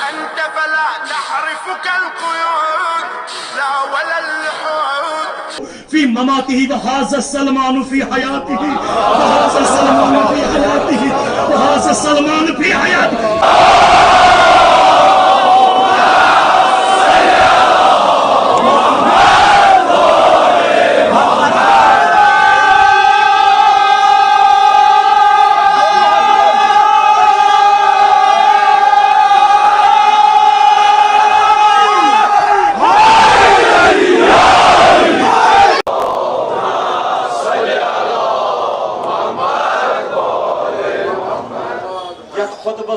أنت فلا تحرفك القيود لا ولا اللحود في مماته وهذا سلمان في حياته وهذا سلمان في حياته وهذا سلمان في حياته.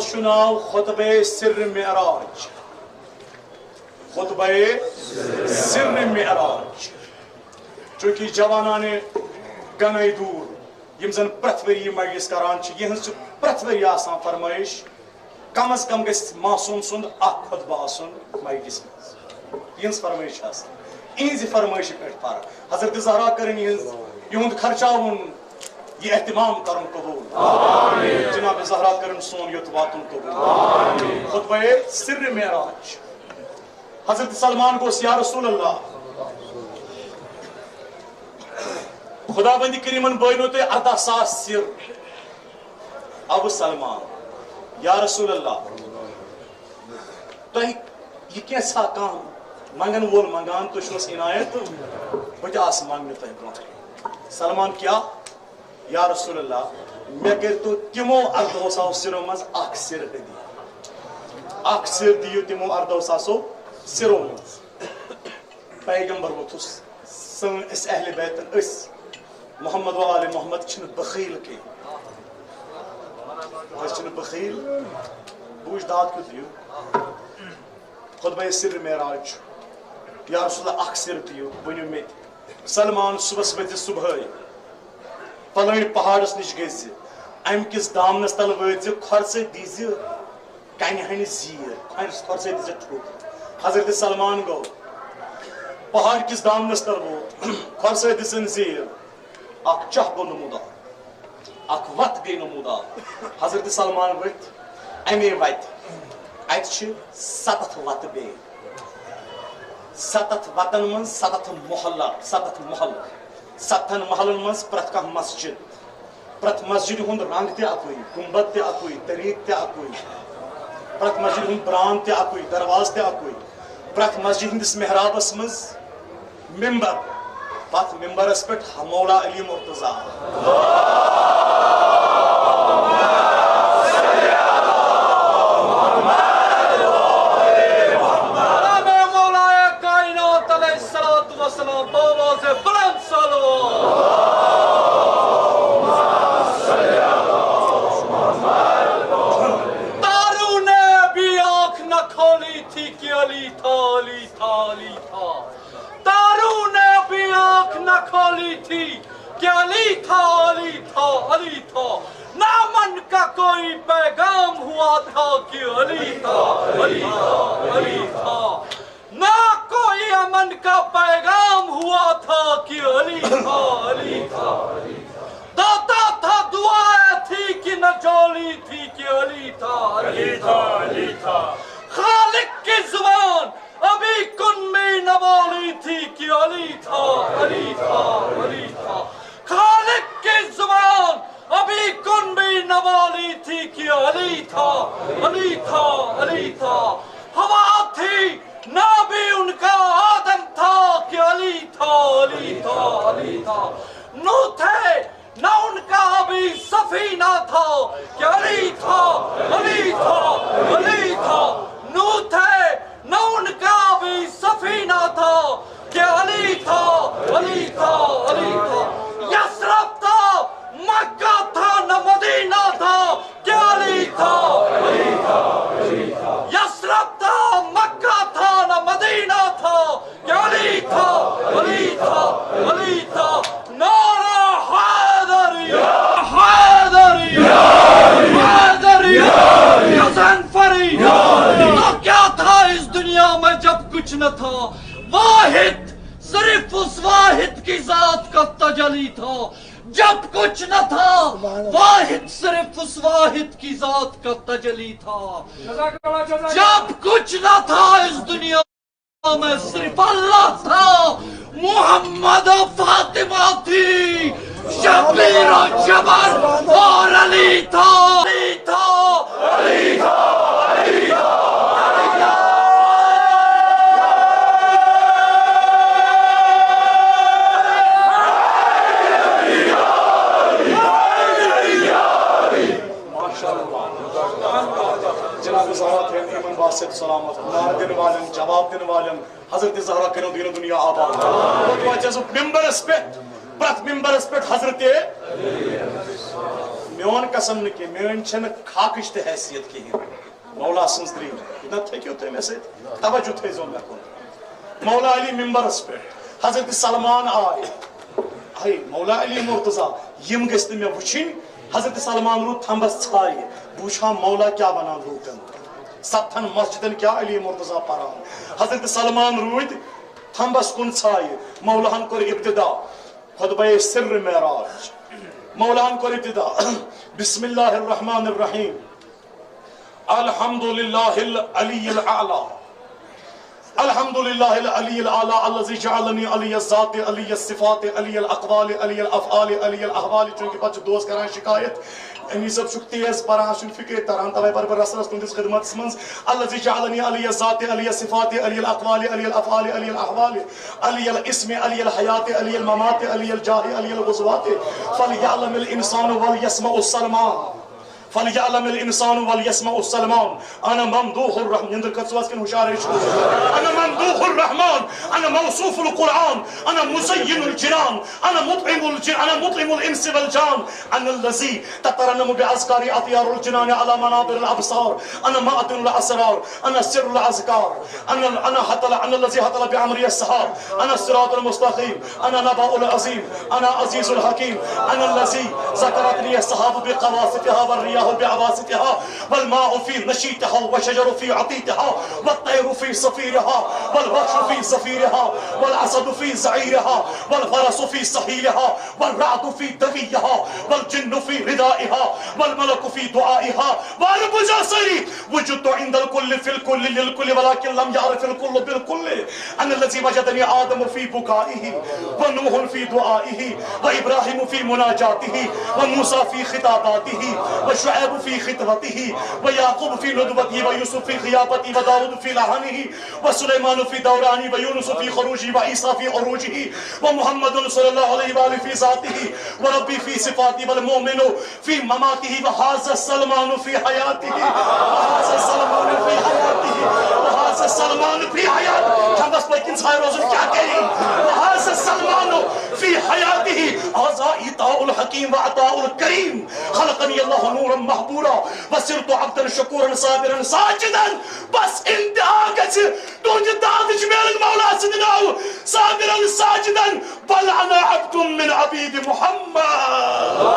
شناو خطبہ سر معراج خطبہ سر معراج چونکہ جوانان گنائی دور یم زن پرت وری مجلس کران چھ یہ پرت وری آسان فرمائش کم از کم گژھِ معصوم سند اکھ خطبہ آسن مجلس مز یہ فرمائش آسان اہذ فرمائش پہ پر حضرت زہرا کرن یہند خرچاون یہ اہتمام کرن قبول آمین جناب زہرا کرن سون یوت واتن قبول آمین خطبہ سر معراج حضرت سلمان گوس یا رسول اللہ خدا بندی کریمن بینو تے 18,000 سر ابو سلمان یا رسول اللہ تو یہ کیسا کام منگن وول منگان تو شوس عنایت بجاس مانگنے تہ برونٹھ سلمان کیا یا رسول اللہ میں کرتو تمو 18,000 سرو مز اکھ سر دی اکھ سر دیو تمو 18,000 سرو مز پیغمبر وتھس سن اس اہل بیت اس محمد و آل محمد چھن بخیل کے چھن بخیل بوجھ داد کو دیو خطبہ سر معراج یا رسول اللہ اکھ سر دیو ونیو میں سلمان صبح صبح پلن پہاڑس نش گز ام کس دامنس تل وز کھرس دیز کنہ ہن زیر کھرس دیز ٹھوک حضرت سلمان گو پہاڑ کس دامنس تل وہ کھرس دسن زیر اخ چہ گو نمودار اخ وت گئی نمودار حضرت سلمان ورت امی وت ات 7 وت بے 7 وتن من 7 محلہ 7 محلہ 7 محلن مز پرت کھانا مسجد پرت مسجد ہند رنگ تہ اکوئی گنبد تہ اکوئی طریق تہ اکوئی پرت مسجد ہند بران تہ اکوئی درواز تہ اکوئی پرت مسجد ہندس محرابس مز ممبر پت ممبرس پہ مولا علی مرتضی نامن کا کوئی پیغام ہوا تھا کہ علی تھا علی تھا نہ کوئی امن کا پیغام ہوا تھا کہ علی تھا داتا تھا دعائیں تھی کہ نہ جولی تھی کہ علی تھا خالق کی زبان ابھی کن میں نوالی تھی کہ علی تھا خالق کی زبان ابھی کن بھی نوالی تھی کہ علی تھا ہوا تھی نہ بھی ان کا آدم تھا کہ علی تھا نو تھے نہ ان کا ابھی سفینہ تھا کہ علی تھا نو تھے نہ ان کا ابھی سفینہ تھا کہ علی تھا یسرب تھا مکہ تھا نہ مدینہ تھا کہ علی تھا یسرب تھا مکہ تھا نہ مدینہ تھا کہ علی تھا نعرہ حیدری حسن فری تو کیا تھا اس دنیا میں جب کچھ نہ تھا واحد صرف اس واحد کی ذات کا تجلی تھا جب کچھ کچھ نہ تھا، واحد صرف اس واحد کی ذات کا تجلی تھا۔ جب کچھ نہ تھا اس دنیا میں صرف اللہ تھا، محمد و فاطمہ تھی، شبیر و جبر اور علی تھا، علی تھا، علی تھا، علی تھا۔ جناب زہرا تھے ایمن واسط سلامت، نار دن والن، جواب دن والن، حضرت زہرا کنو دین دنیا آباد۔ وہ چیز ممبرس پہ، پرت ممبرس پہ حضرت میون قسم نکی، میون چھن خاکش تے حیثیت کی مولا سنزدری نہ تھے کیوں تھے میں سے توجہ تھے زون لکھوں۔ مولا علی ممبرس پہ حضرت سلمان آئے مولا علی مرتضی یم گست میں وچھن حضرت سلمان رو تھمبس چھائی بوچھا مولا کیا بنا لوٹن ستھن مسجدن کیا علی مرتضی پران حضرت سلمان روید تھمبس کن چھائی مولاہن کر ابتدا خطبہ سر معراج مولاہن کر ابتدا بسم اللہ الرحمن الرحیم الحمدللہ العلی الاعلی الحمدللہ العلی الاعلی الذی جعلنی علی الذات علی الصفات علی الاقوال علی الافعال علی الاحوال چونکہ پچھ دوست کران شکایت امی سب شک تیز پران شن فکر تران توے پر رسل تندس خدمت منز الذی جعلنی علی الذات علی الصفات علی الاقوال علی الافعال علی الاحوال علی الاسم علی الحیات علی الممات علی الجاہ علی الغزوات فلیعلم الانسان ولیسمع السلمان فَلْيَعْلَمِ الْإِنسَانُ وَلْيَسْمَعُ السَّلْمَانُ أَنَا مَمْدُوحُ الرَّحْمَانِ يندر كتسواس كن هشاره شروع أنا ممدوح الرحمن أنا موصوف القرآن أنا مزين الجنان أنا مطعم الإنس والجان أنا الذي تترنم بأذكار أطيار الجنان على منابر الأبصار أنا مأتن الأسرار أنا سر الأذكار أنا الذي هطل بعمري السحاب أنا الصراط المستقيم أنا نبأ العظيم أنا عزيز الحكيم أنا الذي ذكرتني السحاب بقواصفها والرياح بعواصفها والماء في نشيتها والشجر في عطيتها والطير في صفيرها والوحش في زفيرها والأسد في زعيرها والفرس في سهيلها والرعد في دغيها والجن في ردائها والملك في دعائها وأنا بجاسري وجدت عند الكل في الكل للكل ولكن لم يعرف الكل بالكل أنا الذي وجدني آدم في بكائه ونوح في دعائه وإبراهيم في مناجاته وموسى في خطاباته وشعيب في خطبته ويعقوب في ندبته ويوسف في خيابته وداود في لعنه وسليمان في دورانه ويونس في خروجه وعيسى في عروجه ومحمد صلى الله عليه وآله في ذاته وربي في صفاته والمؤمن في مماته وهذا السلمان في حياته وهذا السلمان في حياته وهذا السلمان في حياته كم بس بيكين صحيح روزن کیا کہیں وهذا السلمان في حياته هذا إطاء الحكيم وعطاء الكريم خلقني الله نورا محبورا وصرت عبدا شكورا صابرا ساجدا بس انتہا گژھِ تُہنٛدِ دادٕچ میلن مولا سٕنٛدِ ناوٕ صابرا ساجدا بل انا عبد من عبيد محمد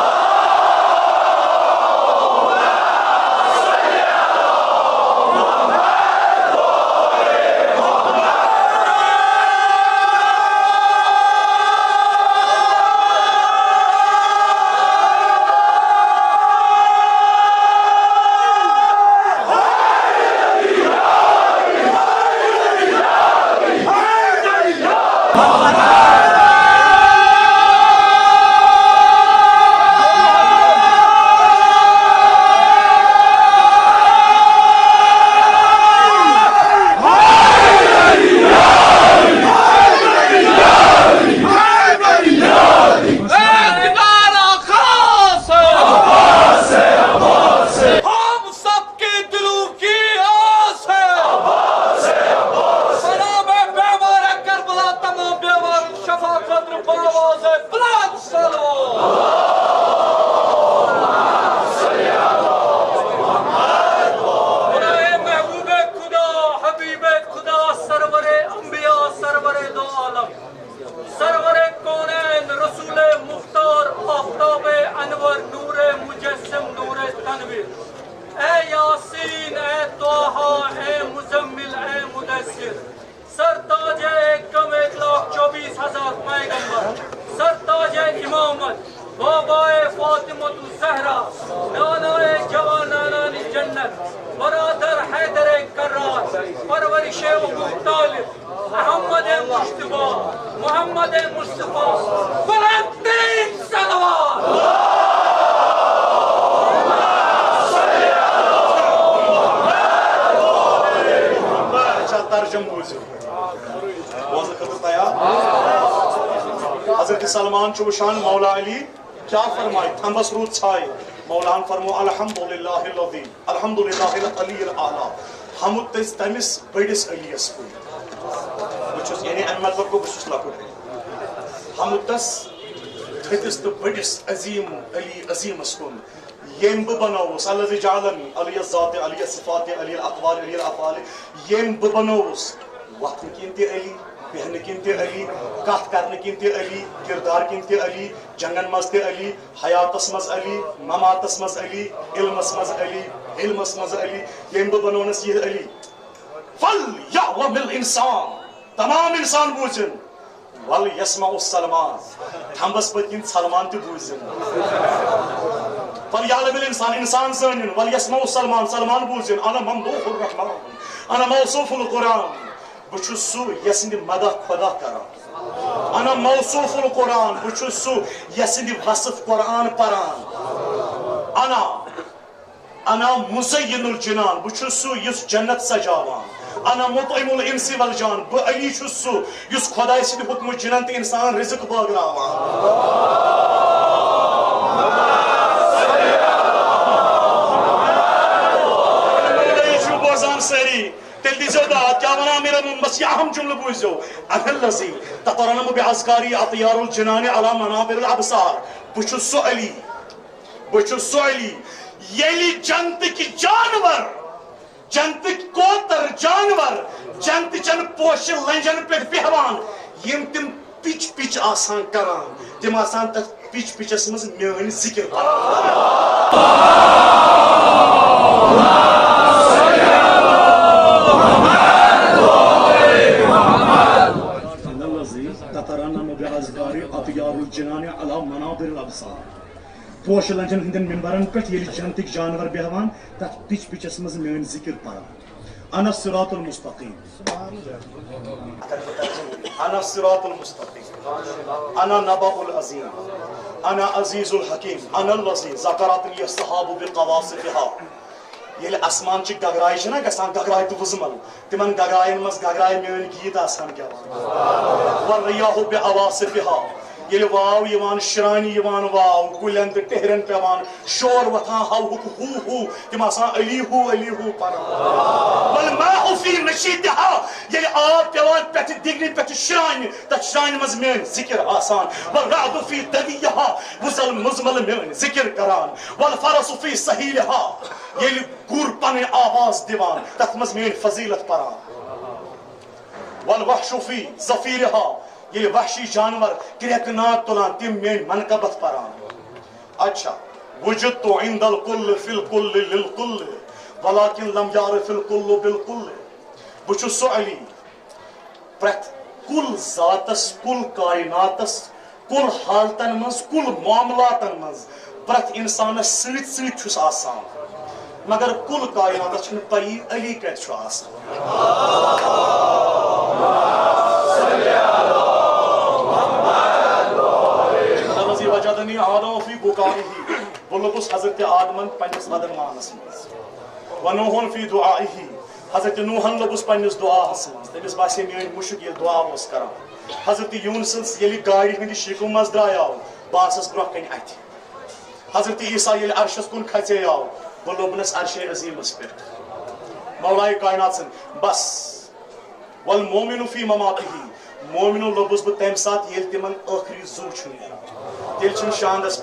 فاطمة الزهراء نانائے جوانان جنت برادر حیدر کرار پرورش ابو طالب محمد مصطفیٰ محمد مصطفیٰ بلندین صلوات ترجم بوزو بوزن خطر تیار حضرت سلمان چوشان مولا علی کیا فرمائے تھمبس رود چھائے مولان فرمو الحمدللہ العظیم الحمدللہ العلی الاعلی حمد تیس تیمس بڑس علی اسکو بچوس یعنی ان مطلب کو بچوس لکھو حمد تیس تیس تو بڑس عظیم علی عظیم اسکو یم بنوس الذي جعلني علی الذات علی الصفات علی الاقوال علی الافعال یم بنوس وقت کینتے علی بہن کینتے علی کات کرنے کینتے علی کردار کینتے علی جنگن مزتے علی حیاتس مز علی مماتس مز علی علمس مز علی علمس مز علی یم بنونس یہ علی فل یعوم الانسان تمام انسان بوزن ول یسمع السلمان تھمبس پتین سلمان تی بوزن فلیعلم الانسان انسان زانن ول یسمع السلمان سلمان بوزن انا ممدوح الرحمن انا موصوف القرآن بچھس سو یسند مدح خدا کران انا موصوف القرآن بچھس سو یسند وصف قرآن پران انا مزین الجنان بچھس سو یس جنت سجاوان انا مطعم الانس والجان بہ علی چھس سو یس خدای سند حکم جنن تے انسان رزق باغراوان سری تل دیزو دا کیا ونا میرا مسیح ہم جملہ بوزو انا الذی تترنم بعسکاری اطیار الجنان علی منابر الابصار بچھس سو علی یلی جنت کی جانور جنت کوتر جانور جنت چن پوش لنجن پیٹ بیہوان یم تم پچ آسان کران تم آسان تک پچ اسمز میون ذکر پوش لنجن ہندن ممبرن پہ یل جنتک جانور بہوان تک پچس مز میون ذکر پران انا الصراط المستقیم انا الصراط المستقیم انا نبأ العظیم انا عزیز الحکیم انا الذی ذکرتنی الصحاب بقواصفها یل اسمان چھ گگرائی چھ نا گسان گگرائی تو وزمل تمن گگرائن مز گگرائی میون گیت آسان گیوان والریاح بعواصفها یل واو یوان شرانی یوان واو کلن تو ٹہرن پیوان شور وتھان ہو ہو تم آسان علی ہو پران والماء فی نشیدها یل آب پیوان پتہ دگنی پتہ شرانی تک شرانی مز میون ذکر آسان والرعد فی دویها وزل مزمل میون ذکر کران والفرس فی سہیلها یل گر پن آواز دیوان تک مز میون فضیلت پران والوحش فی زفیرها یہ وحشی جانور کرکنات تلان تم میری منقبت پران اچھا وجدت عند الکل فی الکل للکل ولیکن لم یعرف الکل بالکل بچھو سو علی پرت کل ذاتس کل کائناتس کل حالتن مز کل معاملاتن مز پرت انسانس سیت چھس آسان مگر کل کائناتس چھن پئی علی کت چھو آسان وجدنی آدم فی بکائه بلبس حضرت آدمن پنس ودن مانس مز ونوحن فی دعائه حضرت نوحن لبس پنس دعاس مز تمس باسی میون مشک یہ دعا اس کران حضرت یونس یلی گاڑی ہندی شیکو مز درایاو باسس برہ کن ات حضرت عیسیٰ یلی عرشس کن کھژے آو بلبنس عرش عظیم اس پہ مولائے کائنات سن بس والمومن فی مماته مومن لبس بہ تم سات یل تمن آخری زو چھن تیل چھم شاندس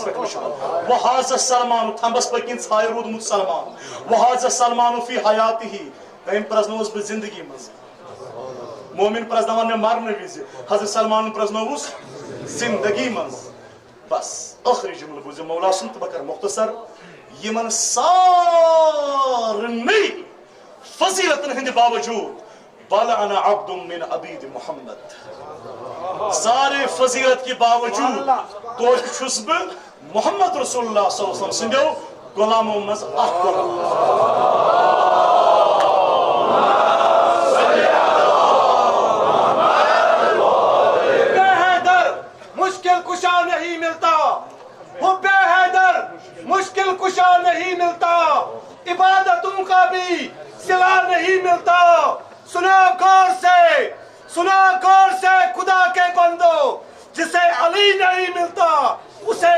پہ وچھان وحاظ سلمان تھمبس پکین ژھائے رودمت سلمان وحاظ سلمان فی حیاته تم پرزنوس بہ زندگی مز مومن پرزنوان میں مرنے وز حضرت سلمان پرزنوس زندگی مز بس آخری جملہ بوزِ مولا سن تو بکر مختصر یمن سارنی فضیلتن ہند باوجود بل انا عبد من عبید محمد سارے فضیلت کے باوجود تو چھس بہ محمد رسول اللہ صلی اللہ علیہ وسلم سندیو غلاموں مز اکھ مشکل کشا نہیں ملتا، حب حیدر مشکل کشا نہیں ملتا، عبادتوں کا بھی صلہ نہیں ملتا۔ سنا غور سے خدا کے بندو، جسے علی نہیں ملتا اسے